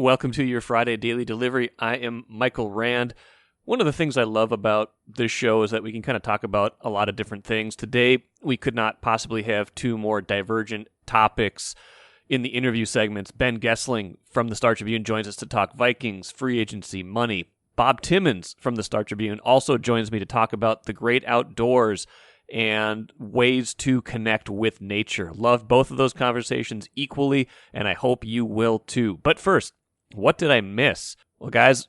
Welcome to your Friday Daily Delivery. I am Michael Rand. One of the things I love about this show is that we can kind of talk about a lot of different things. Today, we could not possibly have two more divergent topics in the interview segments. Ben Goessling from the Star Tribune joins us to talk Vikings, free agency, money. Bob Timmons from the Star Tribune also joins me to talk about the great outdoors and ways to connect with nature. Love both of those conversations equally, and I hope you will too. But first, what did I miss? Well, guys,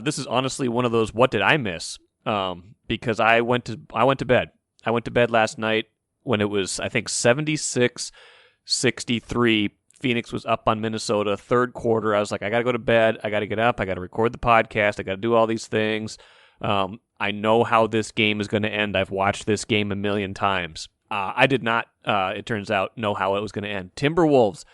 this is honestly one of those what did I miss? Because I went to bed. I went to bed last night when it was, I think, 76-63. Phoenix was up on Minnesota, third quarter. I was like, I got to go to bed. I got to get up. I got to record the podcast. I got to do all these things. I know how this game is going to end. I've watched this game a million times. I did not, it turns out, know how it was going to end. Timberwolves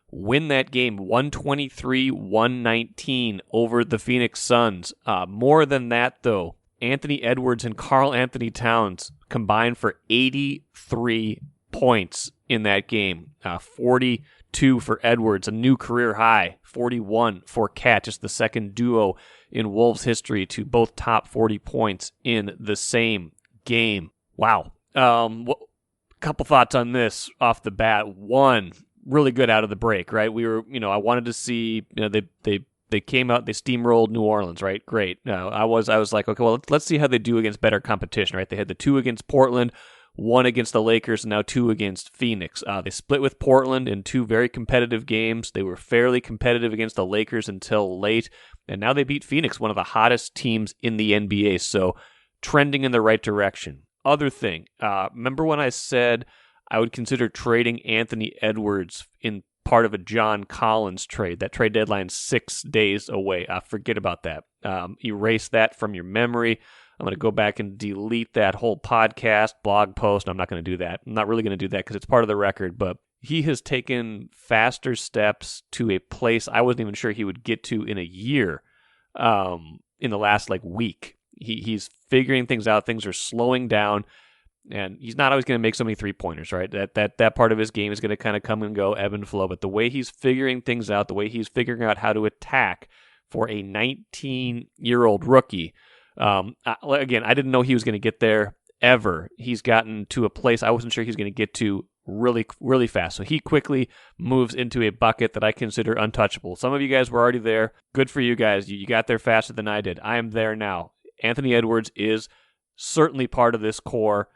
win that game 123-119 over the Phoenix Suns. More than that, though, Anthony Edwards and Karl Anthony Towns combined for 83 points in that game. 42 for Edwards, a new career high. 41 for Cat, just the second duo in Wolves history to both top 40 points in the same game. Wow. Couple thoughts on this off the bat. One, really good out of the break, right? We were, I wanted to see, they came out, they steamrolled New Orleans, right? Great. I was like, okay, well, let's see how they do against better competition, right? They had the 2 against Portland, 1 against the Lakers, and now 2 against Phoenix. They split with Portland in 2 very competitive games. They were fairly competitive against the Lakers until late, and now they beat Phoenix, one of the hottest teams in the NBA, so trending in the right direction. Other thing, remember when I said I would consider trading Anthony Edwards in part of a John Collins trade? That trade deadline 6 days away. Forget about that. Erase that from your memory. I'm going to go back and delete that whole podcast, blog post. I'm not going to do that. I'm not really going to do that because it's part of the record, but he has taken faster steps to a place I wasn't even sure he would get to in a year in the last week. He's figuring things out. Things are slowing down. And he's not always going to make so many three-pointers, right? That part of his game is going to kind of come and go, ebb and flow. But the way he's figuring things out, the way he's figuring out how to attack for a 19-year-old rookie, again, I didn't know he was going to get there ever. He's gotten to a place I wasn't sure he was going to get to really, really fast. So he quickly moves into a bucket that I consider untouchable. Some of you guys were already there. Good for you guys. You got there faster than I did. I am there now. Anthony Edwards is certainly part of this core.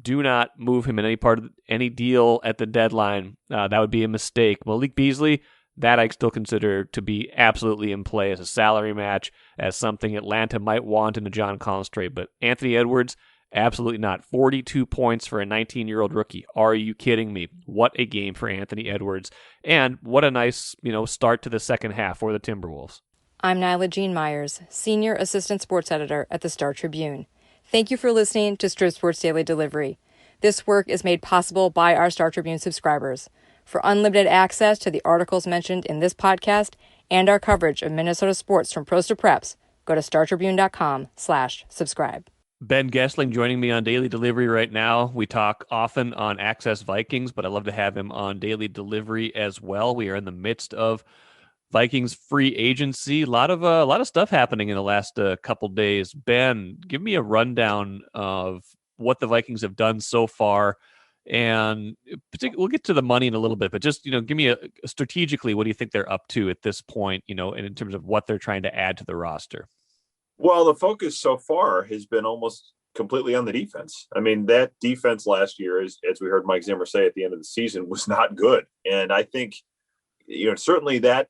Do not move him in any part of any deal at the deadline. That would be a mistake. Malik Beasley, that I still consider to be absolutely in play as a salary match, as something Atlanta might want in a John Collins trade. But Anthony Edwards, absolutely not. 42 points for a 19-year-old rookie. Are you kidding me? What a game for Anthony Edwards. And what a nice, start to the second half for the Timberwolves. I'm Nyla Jean Myers, Senior Assistant Sports Editor at the Star Tribune. Thank you for listening to Strip Sports Daily Delivery. This work is made possible by our Star Tribune subscribers. For unlimited access to the articles mentioned in this podcast and our coverage of Minnesota sports from pros to preps, go to startribune.com/subscribe. Ben Goessling joining me on Daily Delivery right now. We talk often on Access Vikings, but I love to have him on Daily Delivery as well. We are in the midst of Vikings free agency. A lot of stuff happening in the last couple days. Ben, give me a rundown of what the Vikings have done so far, and we'll get to the money in a little bit. But just give me strategically, what do you think they're up to at this point? And in terms of what they're trying to add to the roster. Well, the focus so far has been almost completely on the defense. I mean, that defense last year, as we heard Mike Zimmer say at the end of the season, was not good, and I think certainly that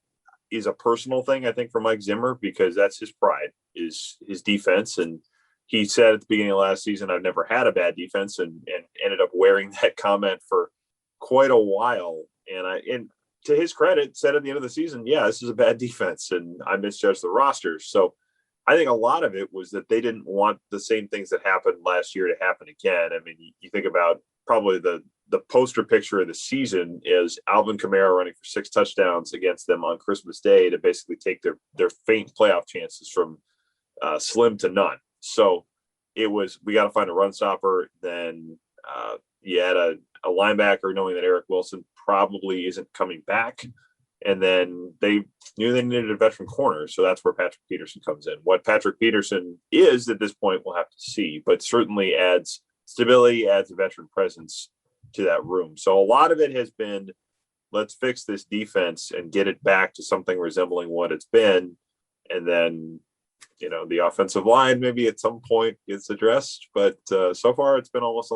is a personal thing, I think, for Mike Zimmer, because that's his pride, is his defense. And he said at the beginning of last season, I've never had a bad defense, and ended up wearing that comment for quite a while. And to his credit, said at the end of the season, yeah, this is a bad defense, and I misjudged the roster. So I think a lot of it was that they didn't want the same things that happened last year to happen again. I mean, you think about probably the poster picture of the season is Alvin Kamara running for 6 touchdowns against them on Christmas Day to basically take their faint playoff chances from slim to none. So it was, we got to find a run stopper. Then you had a linebacker, knowing that Eric Wilson probably isn't coming back. And then they knew they needed a veteran corner. So that's where Patrick Peterson comes in. What Patrick Peterson is at this point, we'll have to see, but certainly adds stability, adds a veteran presence to that room. So a lot of it has been, let's fix this defense and get it back to something resembling what it's been. And then, the offensive line maybe at some point gets addressed. But so far it's been almost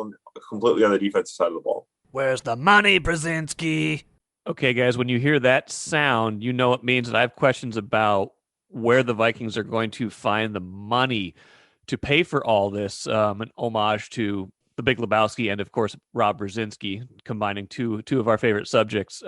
completely on the defensive side of the ball. Where's the money, Brzezinski? Okay, guys, when you hear that sound, you know it means that I have questions about where the Vikings are going to find the money to pay for all this. An homage to the Big Lebowski and, of course, Rob Brzezinski, combining two of our favorite subjects.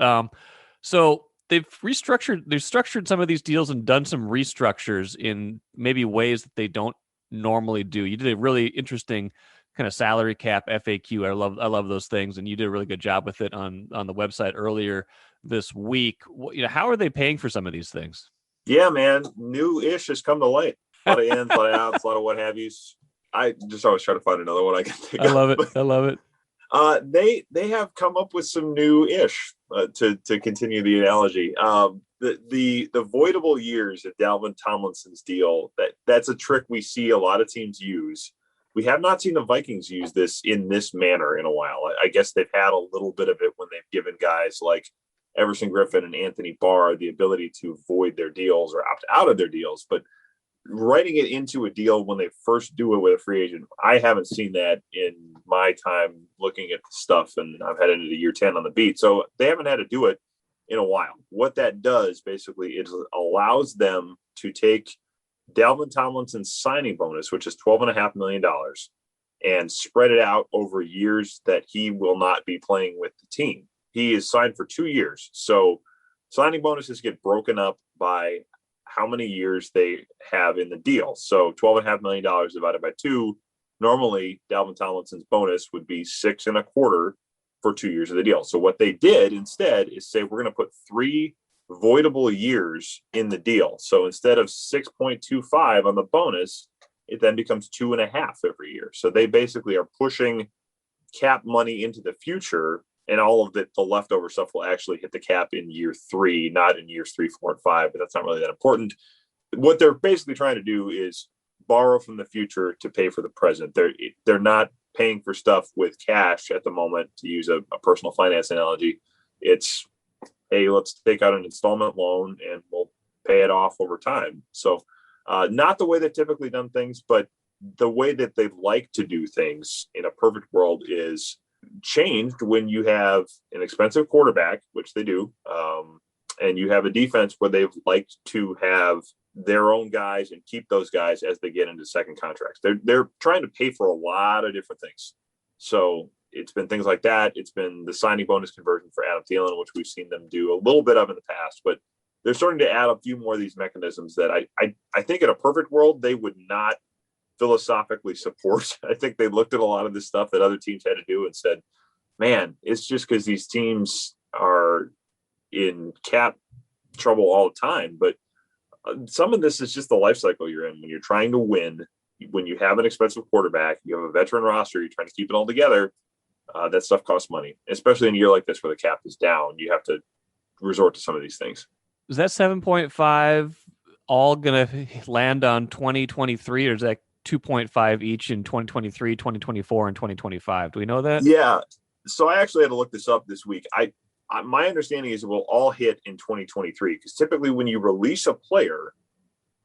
So they've structured some of these deals and done some restructures in maybe ways that they don't normally do. You did a really interesting kind of salary cap FAQ. I love those things, and you did a really good job with it on the website earlier this week. How are they paying for some of these things? Yeah, man, new-ish has come to light. A lot of ins, a lot of outs, a lot of what have yous. I just always try to find another one I can think of. I love it. They have come up with some new-ish to continue the analogy. The voidable years of Dalvin Tomlinson's deal, that's a trick we see a lot of teams use. We have not seen the Vikings use this in this manner in a while. I guess they've had a little bit of it when they've given guys like Everson Griffin and Anthony Barr the ability to void their deals or opt out of their deals. But writing it into a deal when they first do it with a free agent, I haven't seen that in my time looking at the stuff, and I've had it into year 10 on the beat. So they haven't had to do it in a while. What that does basically is allows them to take Dalvin Tomlinson's signing bonus, which is $12.5 million, and spread it out over years that he will not be playing with the team. He is signed for 2 years. So signing bonuses get broken up by how many years they have in the deal. So $12.5 million divided by 2. Normally, Dalvin Tomlinson's bonus would be 6.25 for 2 years of the deal. So what they did instead is say, we're going to put 3 voidable years in the deal. So instead of 6.25 on the bonus, it then becomes 2.5 every year. So they basically are pushing cap money into the future, and all of the leftover stuff will actually hit the cap in year 3, not in years 3, 4, and 5, but that's not really that important. What they're basically trying to do is borrow from the future to pay for the present. They're not paying for stuff with cash at the moment, to use a personal finance analogy. It's, hey, let's take out an installment loan and we'll pay it off over time. So not the way they've typically done things, but the way that they like to do things in a perfect world is changed when you have an expensive quarterback, which they do, and you have a defense where they've liked to have their own guys and keep those guys as they get into second contracts. They're trying to pay for a lot of different things. So it's been things like that. It's been the signing bonus conversion for Adam Thielen, which we've seen them do a little bit of in the past, but they're starting to add a few more of these mechanisms that I think in a perfect world, they would not philosophically support. I think they looked at a lot of this stuff that other teams had to do and said, man, it's just because these teams are in cap trouble all the time. But some of this is just the life cycle you're in when you're trying to win. When you have an expensive quarterback, you have a veteran roster, you're trying to keep it all together. That stuff costs money, especially in a year like this where the cap is down. You have to resort to some of these things. Is that 7.5 all going to land on 2023, or is that 2.5 each in 2023, 2024, and 2025? Do we know that? Yeah. So I actually had to look this up this week. My understanding is it will all hit in 2023, because typically when you release a player,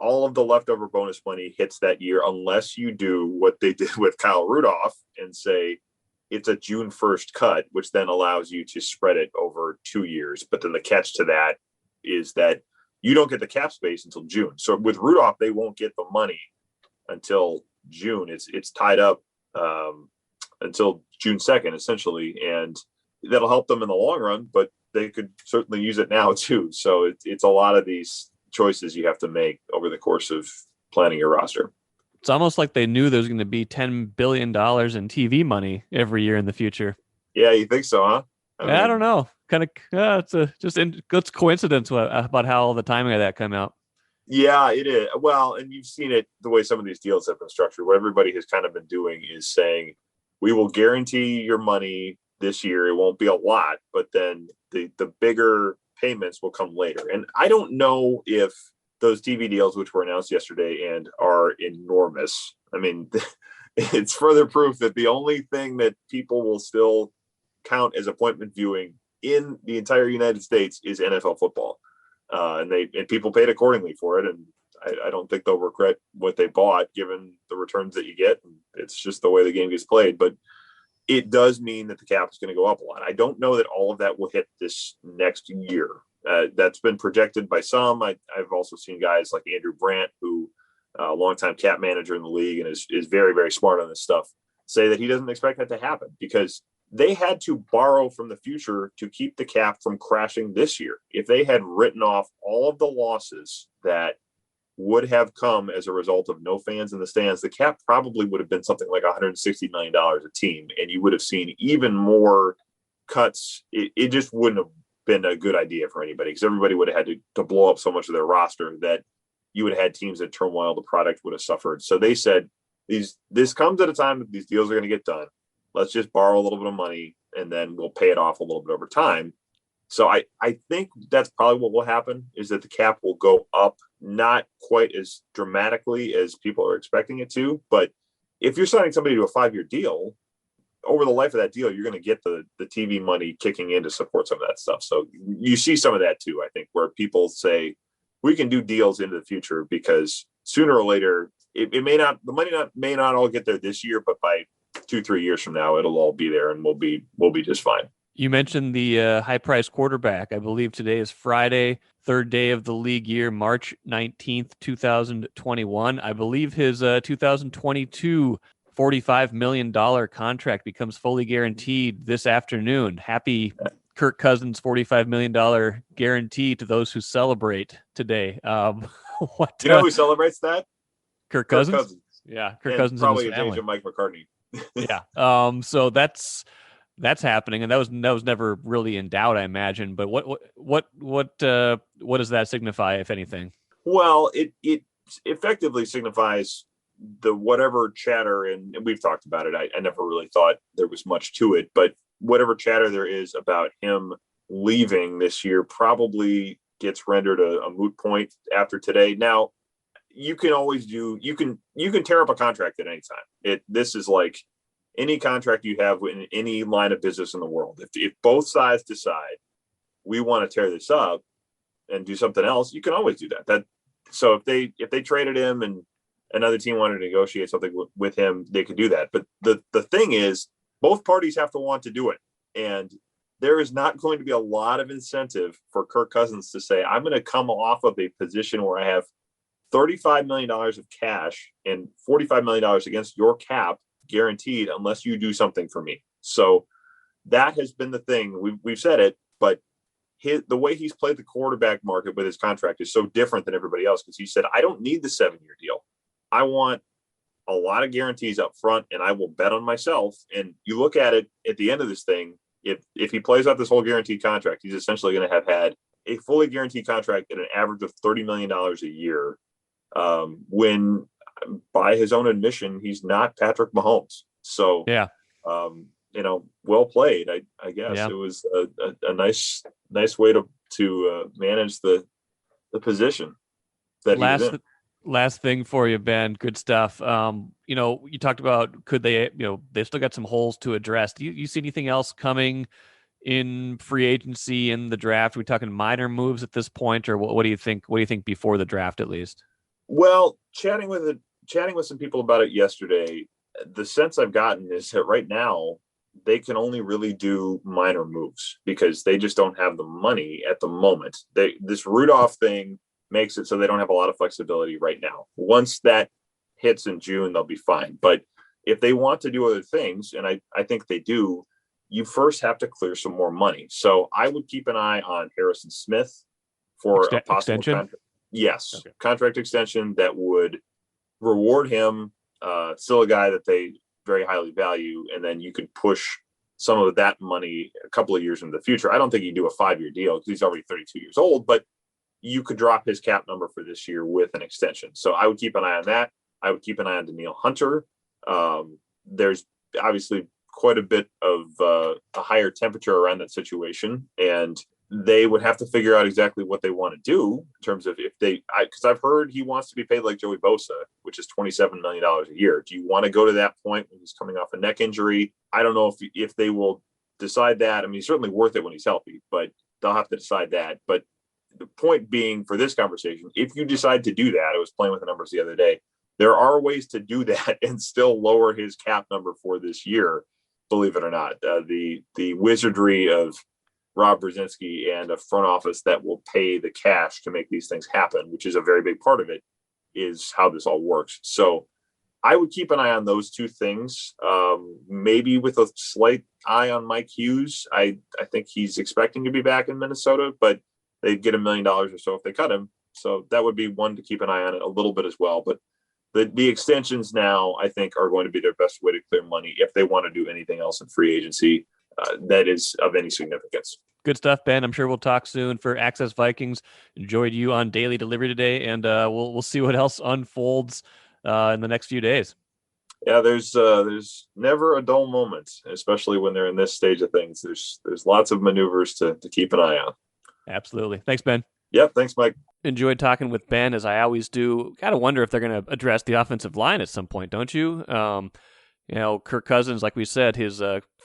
all of the leftover bonus money hits that year, unless you do what they did with Kyle Rudolph and say it's a June 1st cut, which then allows you to spread it over 2 years. But then the catch to that is that you don't get the cap space until June. So with Rudolph, they won't get the money until June. It's tied up until June 2nd, essentially, and that'll help them in the long run, but they could certainly use it now too. So it's a lot of these choices you have to make over the course of planning your roster. It's almost like they knew there was going to be $10 billion in TV money every year in the future. Yeah, you think so, huh? I don't know. Kind of, it's coincidence about how all the timing of that come out. Yeah, it is. Well, and you've seen it the way some of these deals have been structured. What everybody has kind of been doing is saying, we will guarantee your money this year. It won't be a lot, but then the bigger payments will come later. And I don't know if those TV deals, which were announced yesterday and are enormous, I mean, it's further proof that the only thing that people will still count as appointment viewing in the entire United States is NFL football. And people paid accordingly for it. And I don't think they'll regret what they bought, given the returns that you get. And it's just the way the game gets played. But it does mean that the cap is going to go up a lot. I don't know that all of that will hit this next year. That's been projected by some. I've also seen guys like Andrew Brandt, who a longtime cap manager in the league and is very, very smart on this stuff, say that he doesn't expect that to happen because they had to borrow from the future to keep the cap from crashing this year. If they had written off all of the losses that would have come as a result of no fans in the stands, the cap probably would have been something like $160 million a team. And you would have seen even more cuts. It just wouldn't have been a good idea for anybody because everybody would have had to blow up so much of their roster that you would have had teams in turmoil. The product would have suffered. So they said, this comes at a time that these deals are going to get done. Let's just borrow a little bit of money and then we'll pay it off a little bit over time. So I think that's probably what will happen, is that the cap will go up, not quite as dramatically as people are expecting it to. But if you're signing somebody to a 5-year deal, over the life of that deal, you're going to get the TV money kicking in to support some of that stuff. So you see some of that too, I think, where people say we can do deals into the future because sooner or later, the money may not all get there this year, but by 2-3 years from now, it'll all be there and we'll be just fine. You mentioned the high-priced quarterback. I believe today is Friday, third day of the league year, March 19th, 2021. I believe his 2022 $45 million contract becomes fully guaranteed this afternoon. Happy Kirk Cousins $45 million guarantee to those who celebrate today. You know who celebrates that? Kirk Cousins? Yeah, Kirk Cousins probably and his family. Agent Mike McCartney. Yeah. So that's happening, and that was never really in doubt, I imagine. But what does that signify, if anything? Well, it effectively signifies the whatever chatter, and we've talked about it. I never really thought there was much to it, but whatever chatter there is about him leaving this year probably gets rendered a moot point after today. Now, you can always you can tear up a contract at any time. This is like any contract you have in any line of business in the world. If both sides decide we want to tear this up and do something else, you can always do that. So if they traded him and another team wanted to negotiate something with him, they could do that. But the thing is, both parties have to want to do it. And there is not going to be a lot of incentive for Kirk Cousins to say, I'm going to come off of a position where I have $35 million of cash and $45 million against your cap guaranteed unless you do something for me. So that has been the thing. We've said it, but the way he's played the quarterback market with his contract is so different than everybody else, because he said, I don't need the 7-year deal. I want a lot of guarantees up front, and I will bet on myself. And you look at it at the end of this thing, if he plays out this whole guaranteed contract, he's essentially going to have had a fully guaranteed contract at an average of $30 million a year, when by his own admission, he's not Patrick Mahomes. So, yeah, well played. I guess It was a nice way to manage the position that he was in. Last thing for you, Ben. Good stuff. You talked about could they, they still got some holes to address. Do you see anything else coming in free agency, in the draft? Are we talking minor moves at this point, or what do you think? What do you think before the draft, at least? Well, chatting with some people about it yesterday, the sense I've gotten is that right now they can only really do minor moves because they just don't have the money at the moment. This Rudolph thing makes it so they don't have a lot of flexibility right now. Once that hits in June, they'll be fine. But if they want to do other things, and I think they do, you first have to clear some more money. So I would keep an eye on Harrison Smith for a possible extension. Contract. Yes, okay. Contract extension that would reward him, still a guy that they very highly value, and then you could push some of that money a couple of years into the future. I don't think you do a 5-year deal because he's already 32 years old, but you could drop his cap number for this year with an extension. So I would keep an eye on that. I would keep an eye on Danielle Hunter. There's obviously quite a bit of a higher temperature around that situation. And they would have to figure out exactly what they want to do in terms of because I've heard he wants to be paid like Joey Bosa, which is $27 million a year. Do you want to go to that point when he's coming off a neck injury? I don't know if they will decide that. I mean, he's certainly worth it when he's healthy, but they'll have to decide that. But the point being for this conversation, if you decide to do that, I was playing with the numbers the other day, there are ways to do that and still lower his cap number for this year, believe it or not. The wizardry of Rob Brzezinski and a front office that will pay the cash to make these things happen, which is a very big part of it, is how this all works. So I would keep an eye on those two things, maybe with a slight eye on Mike Hughes. I think he's expecting to be back in Minnesota, but they'd get $1 million or so if they cut him. So that would be one to keep an eye on it a little bit as well. But the extensions now, I think, are going to be their best way to clear money if they want to do anything else in free agency that is of any significance. Good stuff, Ben. I'm sure we'll talk soon. For Access Vikings, enjoyed you on Daily Delivery today, and we'll see what else unfolds in the next few days. Yeah, there's never a dull moment, especially when they're in this stage of things. There's lots of maneuvers to keep an eye on. Absolutely. Thanks, Ben. Yep, thanks, Mike. Enjoyed talking with Ben, as I always do. Kind of wonder if they're going to address the offensive line at some point, don't you? Kirk Cousins, like we said, his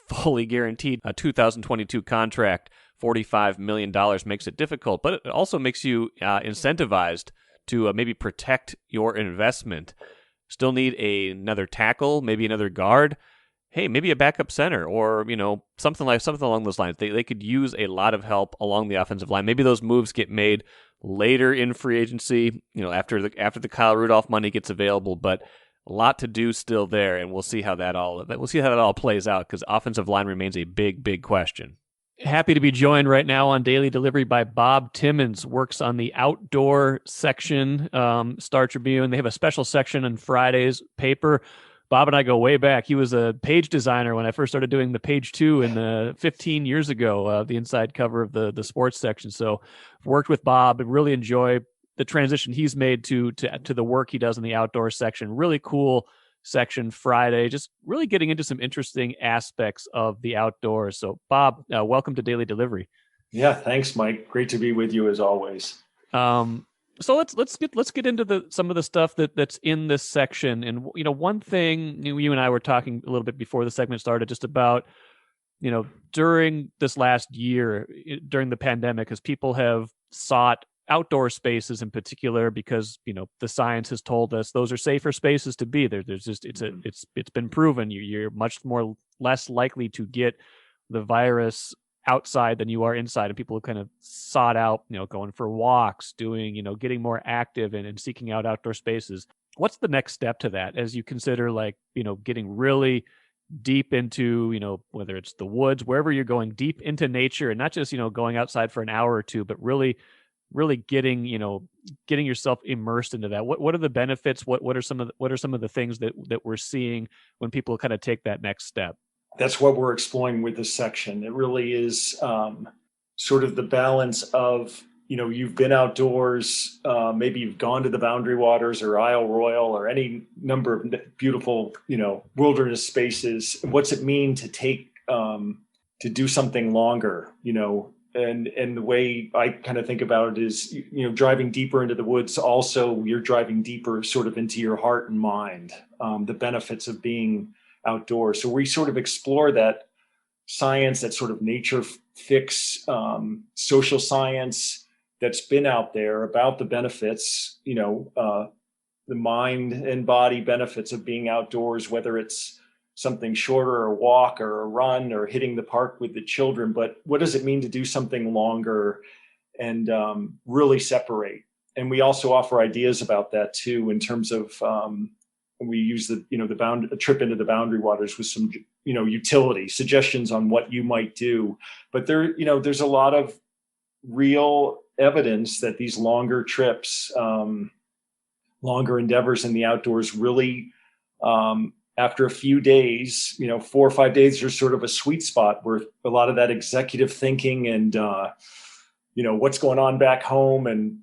fully guaranteed 2022 contract, $45 million, makes it difficult, but it also makes you incentivized to maybe protect your investment. Still need another tackle, maybe another guard. Hey, maybe a backup center, or something along those lines. They could use a lot of help along the offensive line. Maybe those moves get made later in free agency, after the Kyle Rudolph money gets available, but a lot to do still there, and we'll see how that all plays out, because offensive line remains a big, big question. Happy to be joined right now on Daily Delivery by Bob Timmons, works on the outdoor section, Star Tribune. They have a special section on Friday's paper. Bob and I go way back. He was a page designer when I first started doing the page 2 in the 15 years ago, the inside cover of the sports section. So I've worked with Bob and really enjoy the transition he's made to the work he does in the outdoor section. Really cool section Friday, just really getting into some interesting aspects of the outdoors. So Bob, welcome to Daily Delivery. Yeah, thanks, Mike. Great to be with you as always. So let's get into some of the stuff that's in this section. And one thing you and I were talking a little bit before the segment started, just about during this last year, during the pandemic, as people have sought outdoor spaces in particular, because the science has told us those are safer spaces to be there. There's just it's been proven you're much less likely to get the virus outside than you are inside, and people have kind of sought out going for walks, doing getting more active and seeking out outdoor spaces. What's the next step to that, as you consider getting really deep into whether it's the woods, wherever you're going, deep into nature, and not just going outside for an hour or two, but really getting yourself immersed into that? What are the benefits? What are some of the things that we're seeing when people kind of take that next step? That's what we're exploring with this section. It really is sort of the balance of, you've been outdoors, maybe you've gone to the Boundary Waters or Isle Royal or any number of beautiful, wilderness spaces. What's it mean to take, to do something longer, and the way I kind of think about it is, driving deeper into the woods. Also, you're driving deeper sort of into your heart and mind, the benefits of being outdoors. So we sort of explore that science, that sort of nature fix, social science that's been out there about the benefits, the mind and body benefits of being outdoors, whether it's something shorter, or a walk or a run or hitting the park with the children. But what does it mean to do something longer and really separate? And we also offer ideas about that too, in terms of we use a trip into the Boundary Waters with some utility suggestions on what you might do. But there's a lot of real evidence that these longer trips, longer endeavors in the outdoors really, after a few days, 4 or 5 days, there's sort of a sweet spot where a lot of that executive thinking and, what's going on back home and,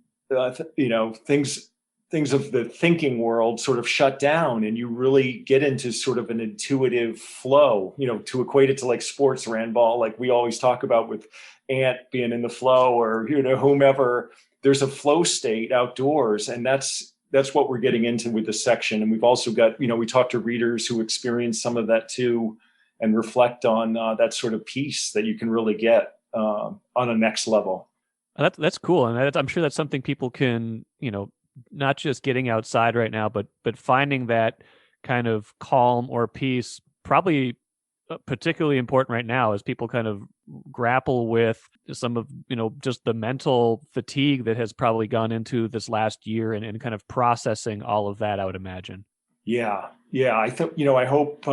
things things of the thinking world sort of shut down, and you really get into sort of an intuitive flow, to equate it to like sports or handball, like we always talk about with Ant being in the flow, or, whomever. There's a flow state outdoors, and that's what we're getting into with this section. And we've also got, we talk to readers who experience some of that too, and reflect on that sort of peace that you can really get on a next level. That's cool. And I'm sure that's something people can, not just getting outside right now, but finding that kind of calm or peace, probably particularly important right now as people kind of grapple with some of, just the mental fatigue that has probably gone into this last year, and kind of processing all of that, I would imagine. Yeah. I thought, I hope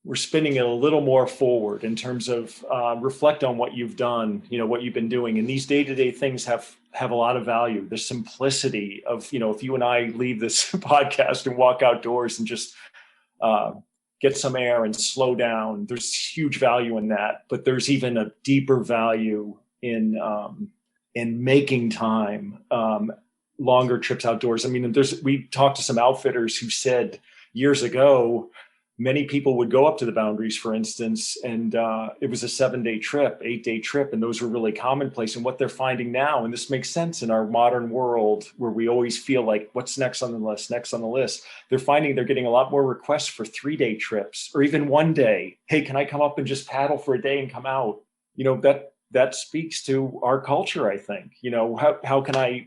we're spinning it a little more forward in terms of reflect on what you've done, what you've been doing. And these day-to-day things have a lot of value. The simplicity of, if you and I leave this podcast and walk outdoors and just get some air and slow down, there's huge value in that. But there's even a deeper value in making time, longer trips outdoors. I mean, we talked to some outfitters who said years ago, many people would go up to the Boundaries, for instance, and it was a 7-day trip, 8-day trip, and those were really commonplace. And what they're finding now, and this makes sense in our modern world where we always feel like, what's next on the list? They're finding they're getting a lot more requests for 3-day trips, or even 1 day. Hey, can I come up and just paddle for a day and come out? That speaks to our culture, I think. How can I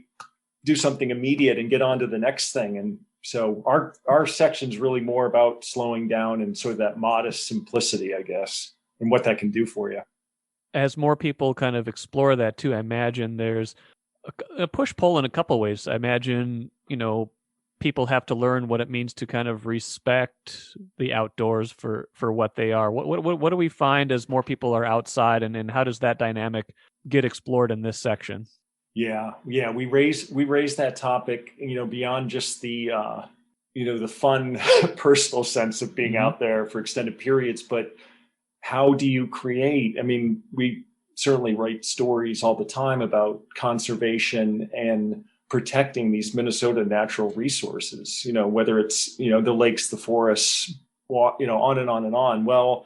do something immediate and get on to the next thing? And so our section's really more about slowing down and sort of that modest simplicity, I guess, and what that can do for you. As more people kind of explore that too, I imagine there's a push-pull in a couple ways. I imagine, people have to learn what it means to kind of respect the outdoors for what they are. What do we find as more people are outside, and how does that dynamic get explored in this section? Yeah. We raise that topic, beyond just the, the fun personal sense of being out there for extended periods, but how do you create? I mean, we certainly write stories all the time about conservation and protecting these Minnesota natural resources, whether it's, the lakes, the forests, on and on and on. Well,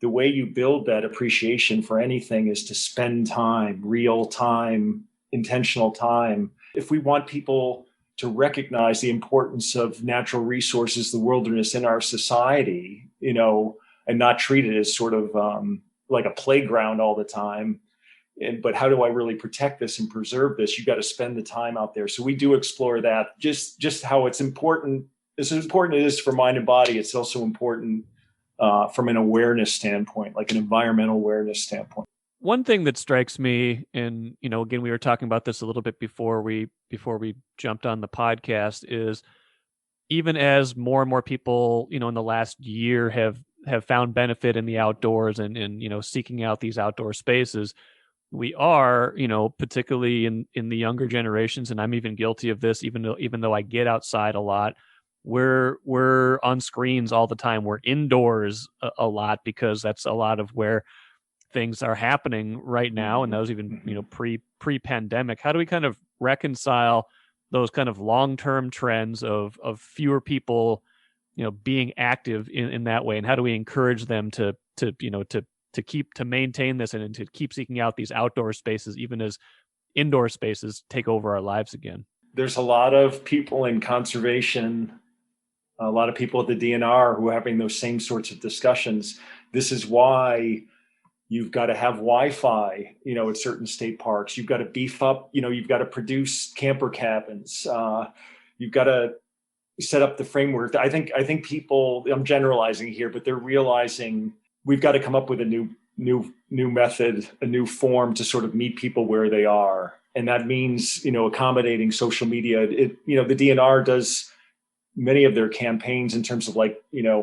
the way you build that appreciation for anything is to spend time, real time, intentional time. If we want people to recognize the importance of natural resources, the wilderness in our society, and not treat it as sort of like a playground all the time. But how do I really protect this and preserve this? You got to spend the time out there. So we do explore that, just how it's important. As important it is for mind and body, it's also important from an awareness standpoint, like an environmental awareness standpoint. One thing that strikes me, and again, we were talking about this a little bit before we jumped on the podcast, is even as more and more people, in the last year have found benefit in the outdoors and seeking out these outdoor spaces, we are, particularly in the younger generations, and I'm even guilty of this, even though I get outside a lot, we're on screens all the time. We're indoors a lot because that's a lot of where things are happening right now, and that was even pre-pandemic. How do we kind of reconcile those kind of long-term trends of fewer people being active in that way, and how do we encourage them to maintain this and to keep seeking out these outdoor spaces even as indoor spaces take over our lives again? There's a lot of people in conservation, a lot of people at the DNR who are having those same sorts of discussions. This is why you've got to have Wi-Fi, at certain state parks. You've got to beef up, you've got to produce camper cabins. You've got to set up the framework. I think people, I'm generalizing here, but they're realizing we've got to come up with a new method, a new form to sort of meet people where they are. And that means, accommodating social media. The DNR does many of their campaigns in terms of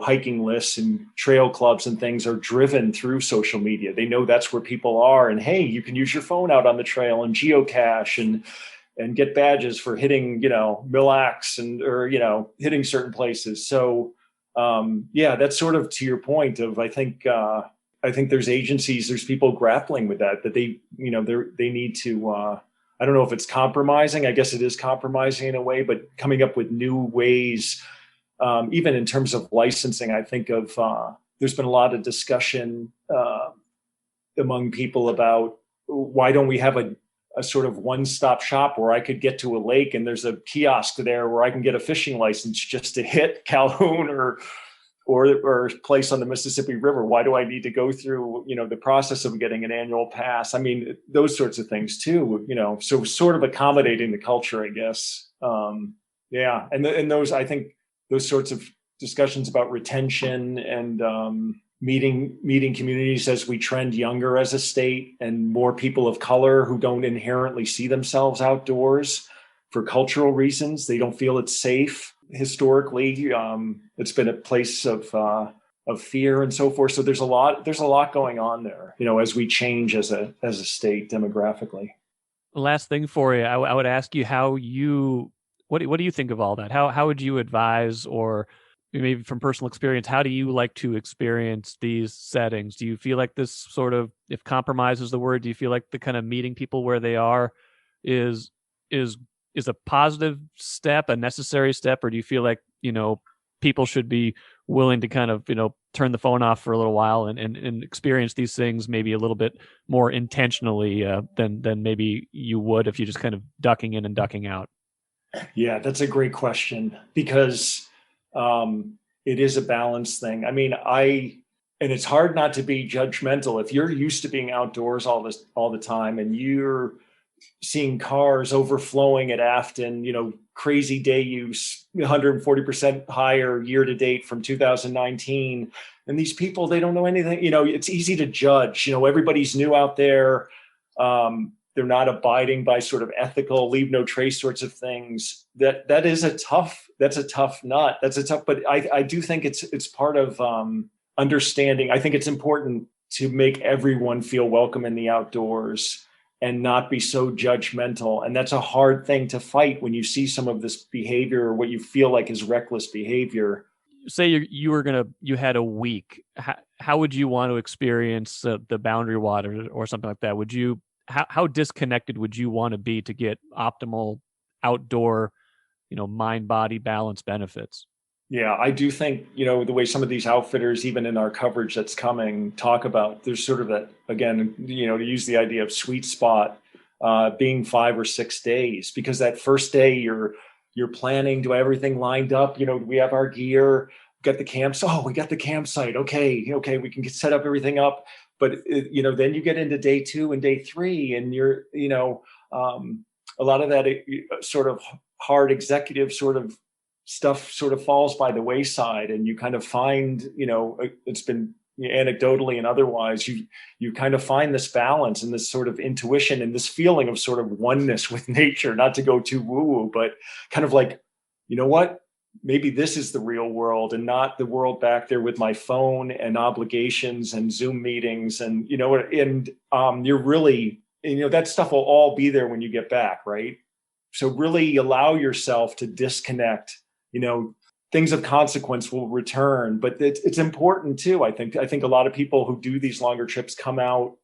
hiking lists and trail clubs and things are driven through social media. They know that's where people are. And hey, you can use your phone out on the trail and geocache and get badges for hitting, Mille Lacs or hitting certain places. So that's sort of to your point of, I think there's agencies, there's people grappling with that they need to I don't know if it's compromising. I guess it is compromising in a way, but coming up with new ways, even in terms of licensing. I think of there's been a lot of discussion among people about why don't we have a sort of one-stop shop where I could get to a lake and there's a kiosk there where I can get a fishing license just to hit Calhoun or a place on the Mississippi River. Why do I need to go through, the process of getting an annual pass? I mean, those sorts of things too, so sort of accommodating the culture, I guess. Yeah. And those, I think those sorts of discussions about retention and meeting communities as we trend younger as a state and more people of color who don't inherently see themselves outdoors for cultural reasons. They don't feel it's safe. Historically, it's been a place of fear and so forth. So there's a lot going on there, as we change as a state demographically. Last thing for you, I would ask you what do you think of all that? How would you advise, or maybe from personal experience, how do you like to experience these settings? Do you feel like this sort of, if compromise is the word, do you feel like the kind of meeting people where they are is a positive step, a necessary step, or do you feel like, people should be willing to kind of, turn the phone off for a little while and experience these things maybe a little bit more intentionally than maybe you would if you just kind of ducking in and ducking out? Yeah, that's a gret question, because it is a balance thing. I mean, and it's hard not to be judgmental. If you're used to being outdoors all the time and you're seeing cars overflowing at Afton, crazy day use, 140% higher year to date from 2019. And these people, they don't know anything. It's easy to judge. Everybody's new out there. They're not abiding by sort of ethical, leave no trace sorts of things. That's a tough nut. But I do think it's part of understanding. I think it's important to make everyone feel welcome in the outdoors and not be so judgmental. And that's a hard thing to fight when you see some of this behavior, or what you feel like is reckless behavior. Say you had a week. How would you want to experience the Boundary Waters or something like that? How disconnected would you want to be to get optimal outdoor, mind-body balance benefits? Yeah, I do think, the way some of these outfitters, even in our coverage that's coming, talk about, there's sort of that, again, to use the idea of sweet spot being 5 or 6 days, because that first day you're planning, do everything lined up? We have our gear, got the camps. Oh, we got the campsite. Okay. We can set up everything up. But, then you get into day 2 and day 3 and you're, a lot of that sort of hard executive sort of stuff sort of falls by the wayside, and you kind of find, it's been anecdotally and otherwise, you kind of find this balance and this sort of intuition and this feeling of sort of oneness with nature, not to go too woo-woo, but kind of like, what? Maybe this is the real world and not the world back there with my phone and obligations and Zoom meetings. And, you're really, that stuff will all be there when you get back. Right. So really allow yourself to disconnect, things of consequence will return, but it's important too. I think a lot of people who do these longer trips come out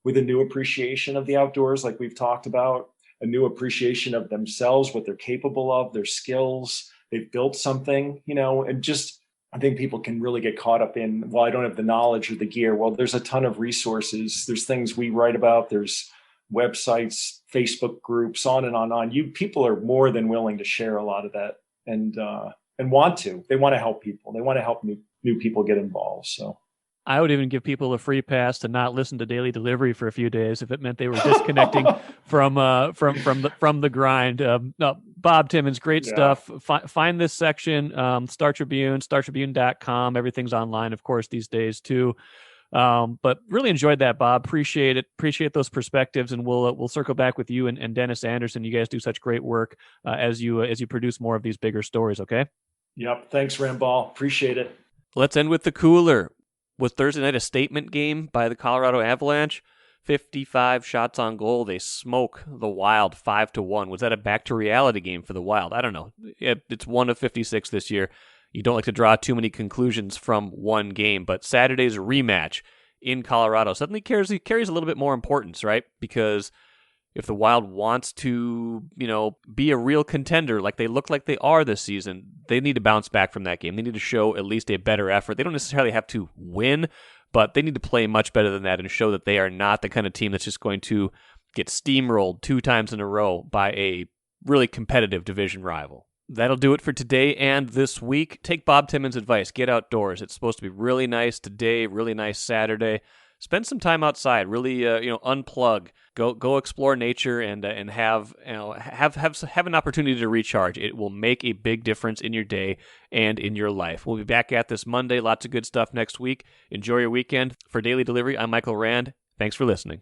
with a new appreciation of the outdoors, like we've talked about, a new appreciation of themselves, what they're capable of, their skills. They've built something, and just, I think people can really get caught up in, well, I don't have the knowledge or the gear. Well, there's a ton of resources. There's things we write about. There's websites, Facebook groups, on and on. People are more than willing to share a lot of that and they want to help people. They want to help new people get involved. So I would even give people a free pass to not listen to Daily Delivery for a few days if it meant they were disconnecting from the grind. Bob Timmons, great stuff. Find this section, Star Tribune, startribune.com. Everything's online, of course, these days too. But really enjoyed that, Bob. Appreciate it. Appreciate those perspectives, and we'll circle back with you and Dennis Anderson. You guys do such great work as you produce more of these bigger stories. Okay. Yep. Thanks, Ramball. Appreciate it. Let's end with the cooler. Was Thursday night a statement game by the Colorado Avalanche? 55 shots on goal. They smoke the Wild 5-1. Was that a back to reality game for the Wild? I don't know. It's 1 of 56 this year. You don't like to draw too many conclusions from one game, but Saturday's rematch in Colorado suddenly carries a little bit more importance, right? Because If the Wild wants to, be a real contender like they look like they are this season, they need to bounce back from that game. They need to show at least a better effort. They don't necessarily have to win, but they need to play much better than that and show that they are not the kind of team that's just going to get steamrolled 2 times in a row by a really competitive division rival. That'll do it for today and this week. Take Bob Timmons' advice. Get outdoors. It's supposed to be really nice today, really nice Saturday. Spend some time outside. Really, unplug. Go explore nature and have an opportunity to recharge. It will make a big difference in your day and in your life. We'll be back at this Monday. Lots of good stuff next week. Enjoy your weekend. For Daily Delivery, I'm Michael Rand. Thanks for listening.